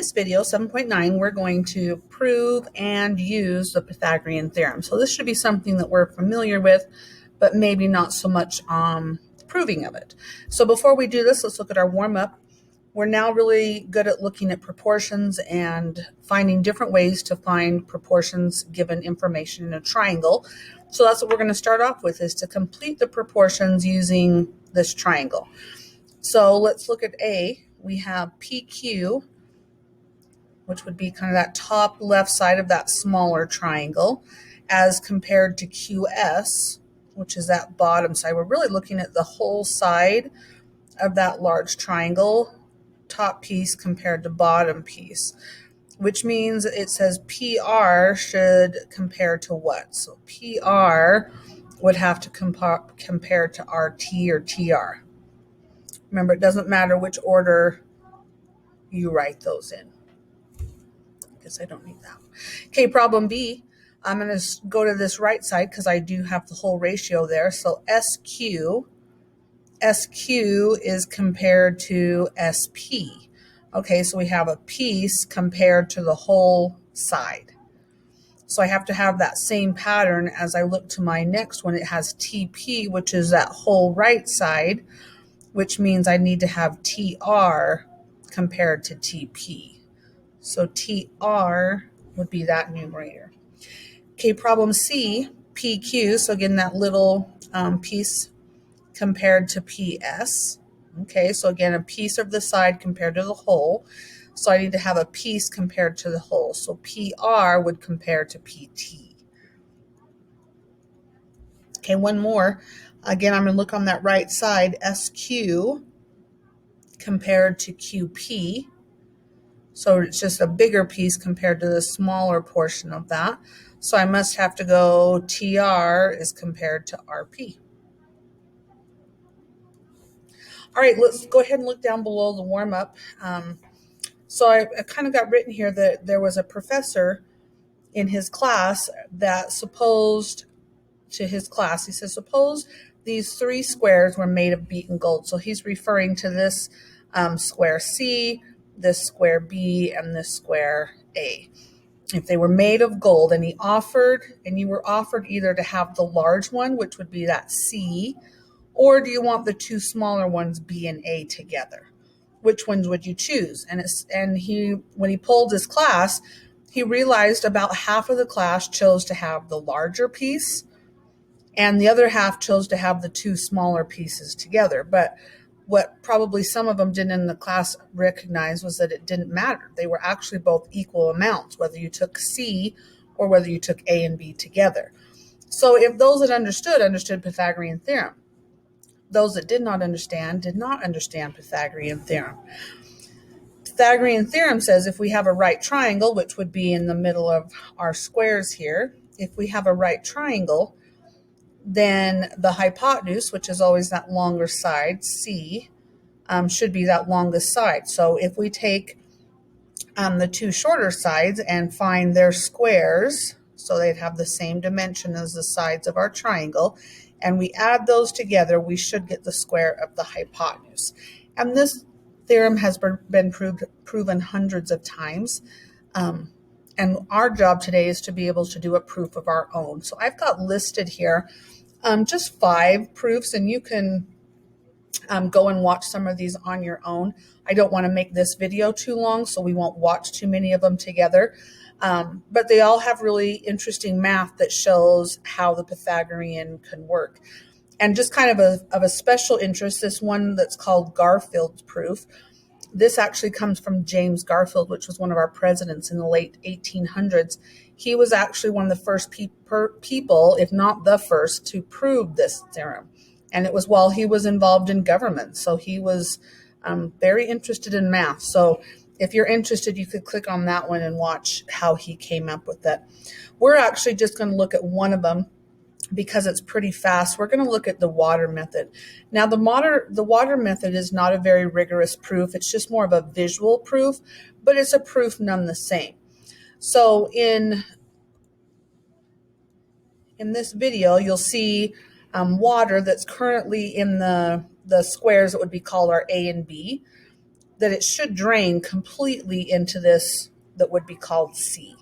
this video, 7.9, we're going to prove and use the Pythagorean theorem. So this should be something that we're familiar with, but maybe not so much proving of it. So before we do this, let's look at our warm-up. We're now really good at looking at proportions and finding different ways to find proportions given information in a triangle. So that's what we're going to start off with, is to complete the proportions using this triangle. So let's look at A. We have PQ, which would be kind of that top left side of that smaller triangle, as compared to QS, which is that bottom side. We're really looking at the whole side of that large triangle, top piece compared to bottom piece, which means it says PR should compare to what? So PR would have to compare to RT or TR. Remember, it doesn't matter which order you write those in. Guess I don't need that. Okay, problem B. I'm going to go to this right side because I do have the whole ratio there. So SQ is compared to SP. Okay, so we have a piece compared to the whole side. So I have to have that same pattern as I look to my next one. It has TP, which is that whole right side, which means I need to have TR compared to TP. So TR would be that numerator. Okay, problem C, PQ. So again, that little piece compared to PS. Okay, so again, a piece of the side compared to the whole. So I need to have a piece compared to the whole. So PR would compare to PT. Okay, one more. Again, I'm going to look on that right side, SQ compared to QP. So it's just a bigger piece compared to the smaller portion of that. So I must have to go TR is compared to RP. All right, let's go ahead and look down below the warm-up. So I kind of got written here that there was a professor in his class that supposed to his class, he says, suppose these three squares were made of beaten gold. So he's referring to this square C, this square B, and this square A. If they were made of gold, and you were offered either to have the large one, which would be that C, or do you want the two smaller ones, B and A, together? Which ones would you choose? And when he polled his class, he realized about half of the class chose to have the larger piece, and the other half chose to have the two smaller pieces together. But what probably some of them didn't in the class recognize was that it didn't matter. They were actually both equal amounts, whether you took C or whether you took A and B together. So if those that understood Pythagorean theorem. Those that did not understand Pythagorean theorem. Pythagorean theorem says if we have a right triangle, which would be in the middle of our squares here, if we have a right triangle, then the hypotenuse, which is always that longer side, C, should be that longest side. So if we take the two shorter sides and find their squares, so they'd have the same dimension as the sides of our triangle, and we add those together, we should get the square of the hypotenuse. And this theorem has been proven hundreds of times. And our job today is to be able to do a proof of our own. So I've got listed here just 5 proofs, and you can go and watch some of these on your own. I don't want to make this video too long, so we won't watch too many of them together. But they all have really interesting math that shows how the Pythagorean can work. And just kind of a special interest, this one that's called Garfield's proof. This actually comes from James Garfield, which was one of our presidents in the late 1800s. He was actually one of the first people, if not the first, to prove this theorem. And it was while he was involved in government. So he was very interested in math. So if you're interested, you could click on that one and watch how he came up with that. We're actually just going to look at one of them because it's pretty fast. We're going to look at the water method. Now, the water method is not a very rigorous proof. It's just more of a visual proof, but it's a proof none the same. So in this video, you'll see water that's currently in the squares that would be called our A and B. that it should drain completely into this that would be called C.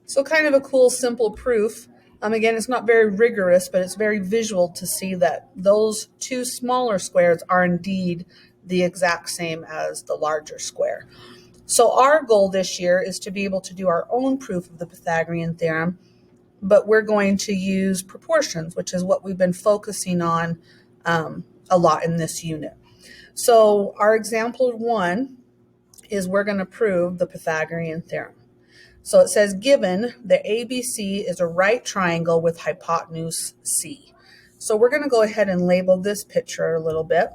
So kind of a cool, simple proof. Again, it's not very rigorous, but it's very visual to see that those two smaller squares are indeed the exact same as the larger square. So our goal this year is to be able to do our own proof of the Pythagorean theorem, but we're going to use proportions, which is what we've been focusing on a lot in this unit. So our example 1 is we're going to prove the Pythagorean theorem. So it says, given that ABC is a right triangle with hypotenuse C. So we're going to go ahead and label this picture a little bit.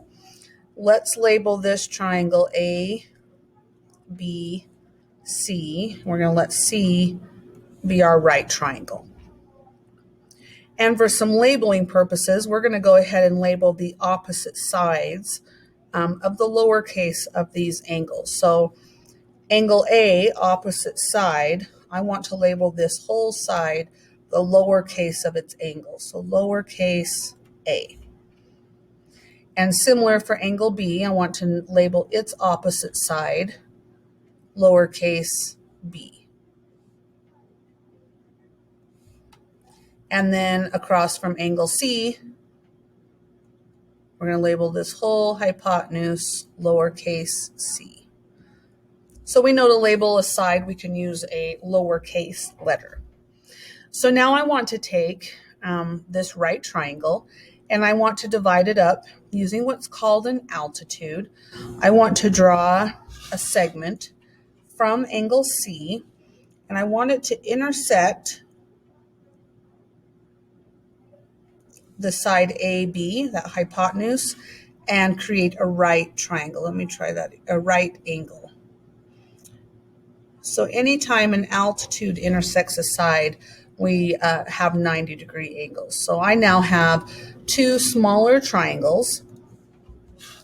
Let's label this triangle A, B, C. We're going to let C be our right triangle. And for some labeling purposes, we're going to go ahead and label the opposite sides of the lowercase of these angles. So angle A, opposite side, I want to label this whole side the lowercase of its angle. So lowercase a. And similar for angle B, I want to label its opposite side lowercase b. And then across from angle C, we're going to label this whole hypotenuse lowercase c. So we know to label a side, we can use a lowercase letter. So now I want to take this right triangle and I want to divide it up using what's called an altitude. I want to draw a segment from angle C and I want it to intersect the side AB, that hypotenuse, and create a right triangle. Let me try that, a right angle. So anytime an altitude intersects a side, we have 90-degree angles. So I now have two smaller triangles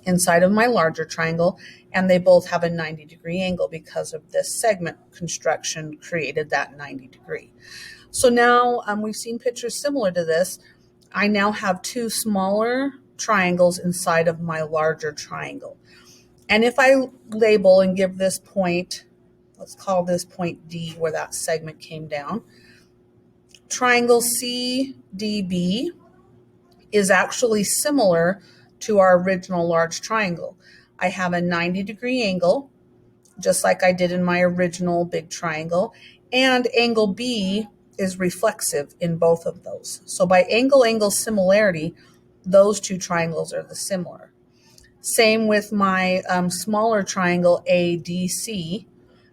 inside of my larger triangle, and they both have a 90-degree angle because of this segment construction created that 90-degree. So now we've seen pictures similar to this. I now have two smaller triangles inside of my larger triangle. And if I label and give this point, let's call this point D where that segment came down. Triangle CDB is actually similar to our original large triangle. I have a 90-degree angle, just like I did in my original big triangle, and angle B is reflexive in both of those. So by angle-angle similarity, those two triangles are the similar. Same with my smaller triangle ADC.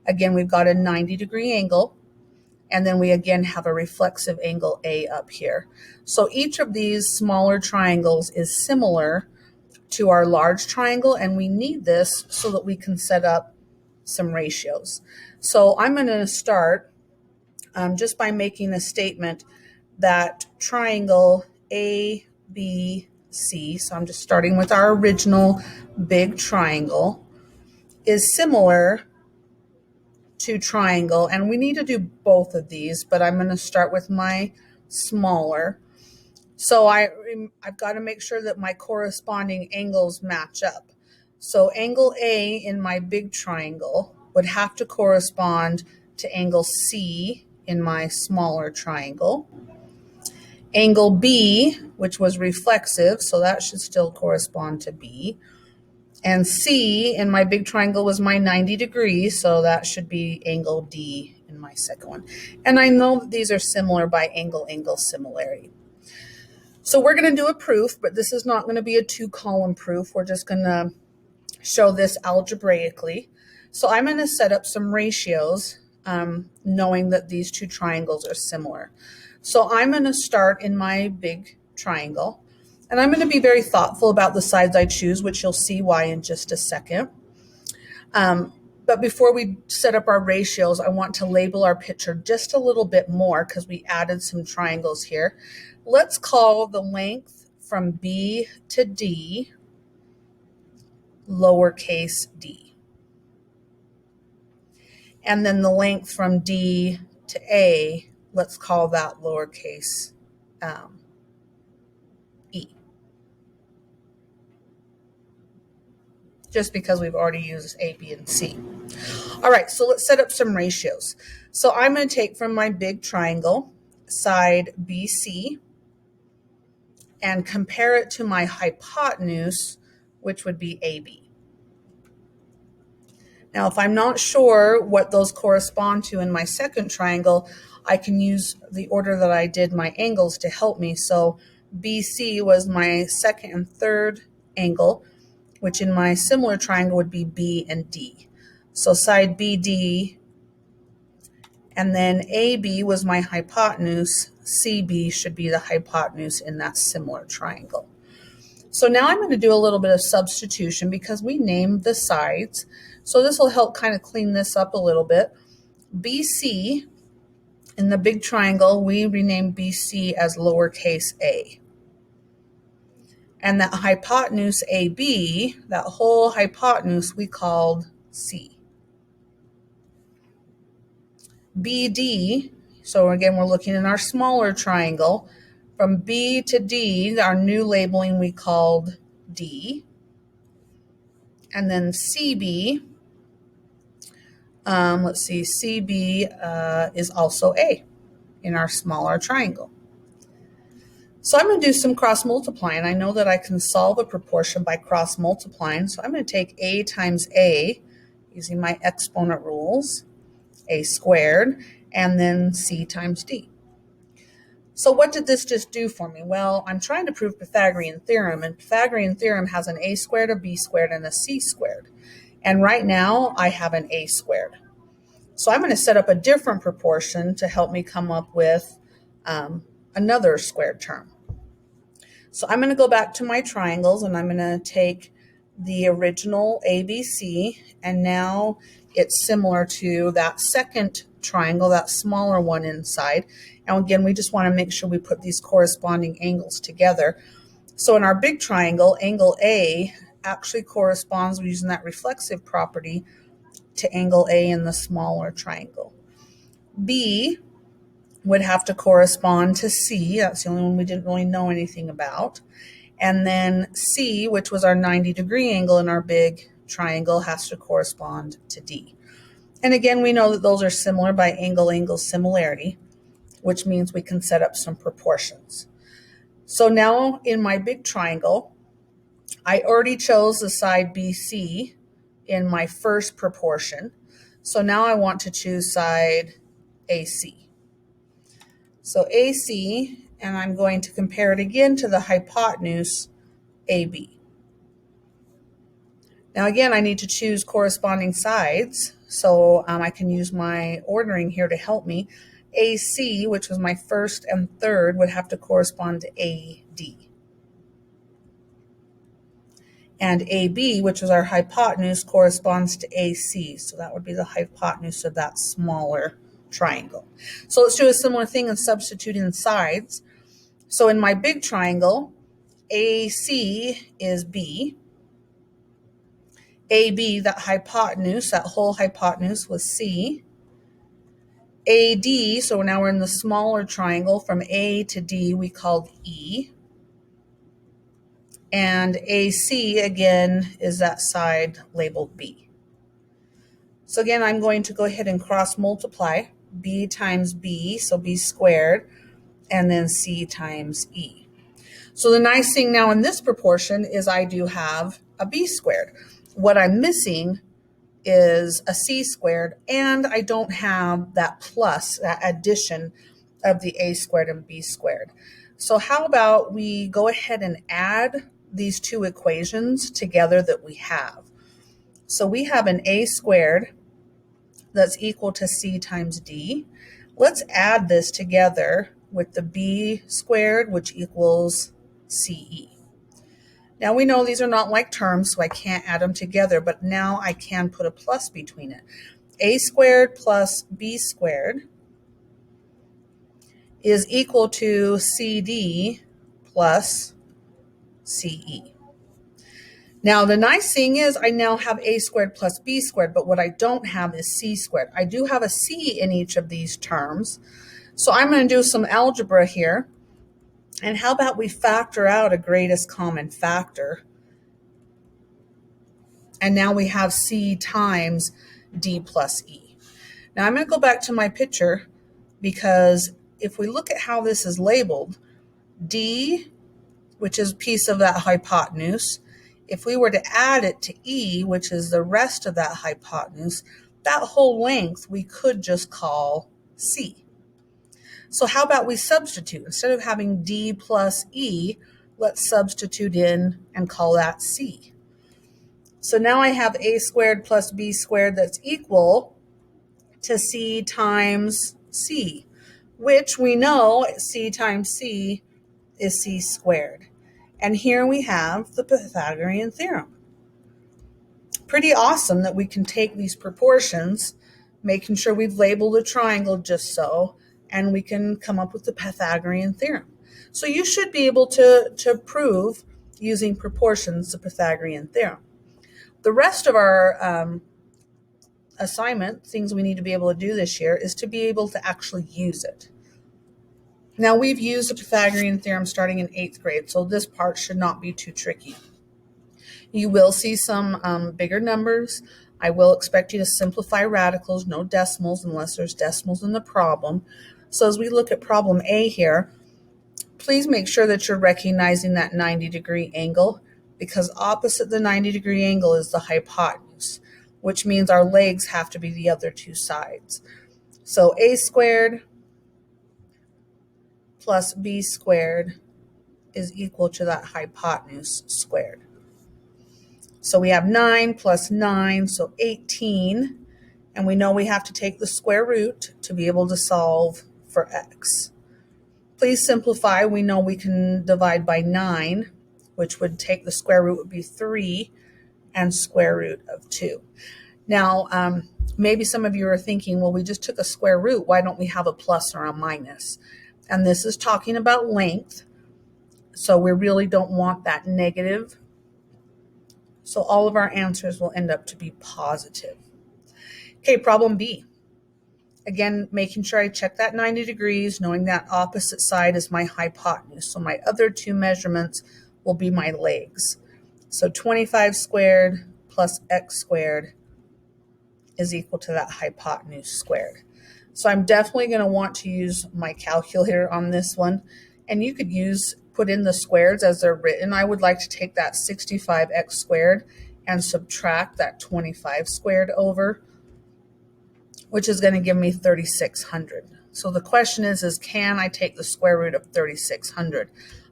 Again, we've got a 90-degree angle, and then we again have a reflexive angle A up here. So each of these smaller triangles is similar to our large triangle, and we need this so that we can set up some ratios. So I'm going to start just by making a statement that triangle ABC, so I'm just starting with our original big triangle, is similar to triangle, and we need to do both of these, but I'm going to start with my smaller. So I've got to make sure that my corresponding angles match up. So angle A in my big triangle would have to correspond to angle C in my smaller triangle. Angle B, which was reflexive, so that should still correspond to B. And C in my big triangle was my 90 degrees, so that should be angle D in my second one. And I know that these are similar by angle-angle similarity. So we're going to do a proof, but this is not going to be a two-column proof. We're just going to show this algebraically. So I'm going to set up some ratios knowing that these two triangles are similar. So I'm going to start in my big triangle, and I'm going to be very thoughtful about the sides I choose, which you'll see why in just a second. But before we set up our ratios, I want to label our picture just a little bit more because we added some triangles here. Let's call the length from B to D lowercase d. And then the length from D to A, let's call that lowercase e. Just because we've already used A, B, and C. All right, so let's set up some ratios. So I'm going to take from my big triangle, side BC, and compare it to my hypotenuse, which would be AB. Now, if I'm not sure what those correspond to in my second triangle, I can use the order that I did my angles to help me. So BC was my second and third angle, which in my similar triangle would be B and D. So side BD, and then AB was my hypotenuse. CB should be the hypotenuse in that similar triangle. So now I'm going to do a little bit of substitution because we named the sides. So this will help kind of clean this up a little bit. BC, in the big triangle, we renamed BC as lowercase a. And that hypotenuse AB, that whole hypotenuse, we called C. BD, so again, we're looking in our smaller triangle. From B to D, our new labeling we called D. And then CB, let's see, CB is also A in our smaller triangle. So I'm going to do some cross multiplying. I know that I can solve a proportion by cross multiplying. So I'm going to take A times A using my exponent rules, A squared, and then C times D. So what did this just do for me? Well, I'm trying to prove Pythagorean theorem, and Pythagorean theorem has an A squared, a B squared, and a C squared. And right now I have an A squared. So I'm going to set up a different proportion to help me come up with another squared term. So I'm going to go back to my triangles, and I'm going to take the original ABC, and now it's similar to that second triangle, that smaller one inside. And again, we just want to make sure we put these corresponding angles together. So in our big triangle, angle A actually corresponds, using that reflexive property, to angle A in the smaller triangle. B would have to correspond to C. That's the only one we didn't really know anything about. And then C, which was our 90-degree angle in our big triangle, has to correspond to D. And again, we know that those are similar by angle-angle similarity, which means we can set up some proportions. So now in my big triangle, I already chose the side BC in my first proportion. So now I want to choose side AC. So AC, and I'm going to compare it again to the hypotenuse AB. Now again, I need to choose corresponding sides, so I can use my ordering here to help me. AC, which was my first and third, would have to correspond to AD. And AB, which was our hypotenuse, corresponds to AC, so that would be the hypotenuse of that smaller triangle. So let's do a similar thing and substitute in sides. So in my big triangle, AC is B. AB, that hypotenuse, that whole hypotenuse, was C. AD, so now we're in the smaller triangle, from A to D we called E. And AC, again, is that side labeled B. So again, I'm going to go ahead and cross multiply B times B, so B squared, and then C times E. So the nice thing now in this proportion is I do have a B squared. What I'm missing is a C squared, and I don't have that plus, that addition of the A squared and B squared. So how about we go ahead and add these two equations together that we have. So we have an A squared that's equal to c times d. Let's add this together with the b squared, which equals ce. Now we know these are not like terms, so I can't add them together, but now I can put a plus between it. A squared plus b squared is equal to cd plus ce. Now the nice thing is I now have a squared plus b squared, but what I don't have is c squared. I do have a c in each of these terms. So I'm going to do some algebra here. And how about we factor out a greatest common factor? And now we have c times d plus e. Now I'm going to go back to my picture, because if we look at how this is labeled, d, which is a piece of that hypotenuse, if we were to add it to e, which is the rest of that hypotenuse, that whole length we could just call c. So how about we substitute? Instead of having d plus e, let's substitute in and call that c. So now I have a squared plus b squared that's equal to c times c, which we know c times c is c squared. And here we have the Pythagorean theorem. Pretty awesome that we can take these proportions, making sure we've labeled a triangle just so, and we can come up with the Pythagorean theorem. So you should be able to prove using proportions the Pythagorean theorem. The rest of our assignment, things we need to be able to do this year, is to be able to actually use it. Now we've used the Pythagorean theorem starting in 8th grade, so this part should not be too tricky. You will see some bigger numbers. I will expect you to simplify radicals, no decimals unless there's decimals in the problem. So as we look at problem A here, please make sure that you're recognizing that 90-degree angle, because opposite the 90-degree angle is the hypotenuse, which means our legs have to be the other two sides. So a squared plus b squared is equal to that hypotenuse squared. So we have 9 plus 9, so 18. And we know we have to take the square root to be able to solve for x. Please simplify. We know we can divide by 9, which would take the square root would be 3 and square root of 2. Now, maybe some of you are thinking, well, we just took a square root. Why don't we have a plus or a minus? And this is talking about length. So we really don't want that negative. So all of our answers will end up to be positive. Okay, problem B. Again, making sure I check that 90 degrees, knowing that opposite side is my hypotenuse. So my other two measurements will be my legs. So 25 squared plus x squared is equal to that hypotenuse squared. So I'm definitely going to want to use my calculator on this one. And you could put in the squares as they're written. I would like to take that 65x squared and subtract that 25 squared over, which is going to give me 3,600. So the question is can I take the square root of 3,600?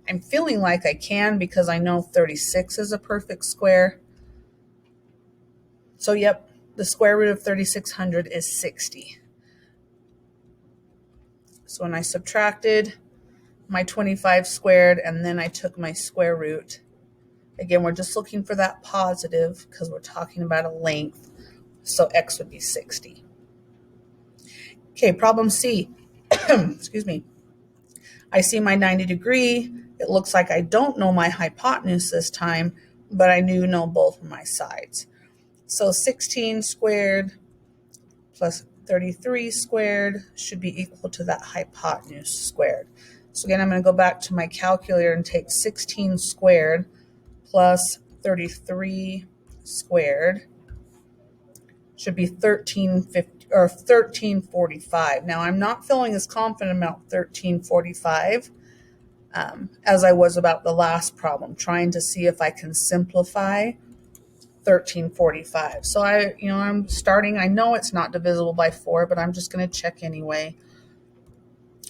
I'm feeling like I can, because I know 36 is a perfect square. So yep, the square root of 3,600 is 60. So when I subtracted my 25 squared and then I took my square root, again, we're just looking for that positive because we're talking about a length. So x would be 60. Okay, problem C. Excuse me. I see my 90 degree. It looks like I don't know my hypotenuse this time, but I do know both of my sides. So 16 squared plus 33 squared should be equal to that hypotenuse squared. So again, I'm going to go back to my calculator and take 16 squared plus 33 squared should be 1350 or 1345. Now I'm not feeling as confident about 1345 as I was about the last problem, trying to see if I can simplify 1345. So I'm starting. I know it's not divisible by 4, but I'm just going to check anyway.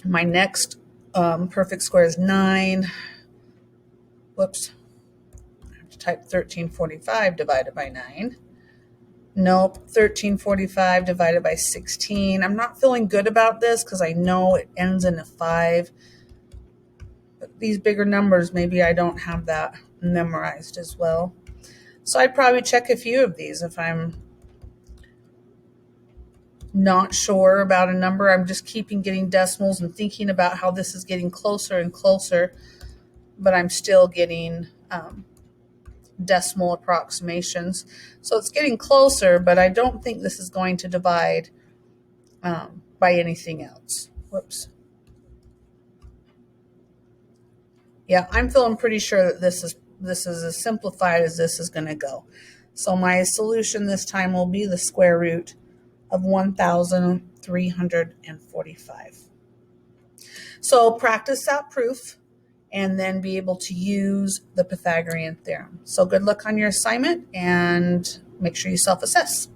My next perfect square is 9. Whoops. I have to type 1345 divided by 9. Nope, 1345 divided by 16. I'm not feeling good about this because I know it ends in a 5. But these bigger numbers, maybe I don't have that memorized as well. So I'd probably check a few of these if I'm not sure about a number. I'm just keeping getting decimals and thinking about how this is getting closer and closer, but I'm still getting decimal approximations. So it's getting closer, but I don't think this is going to divide by anything else. Whoops. Yeah, I'm feeling pretty sure that this is as simplified as this is going to go. So my solution this time will be the square root of 1,345. So practice that proof and then be able to use the Pythagorean theorem. So good luck on your assignment and make sure you self-assess.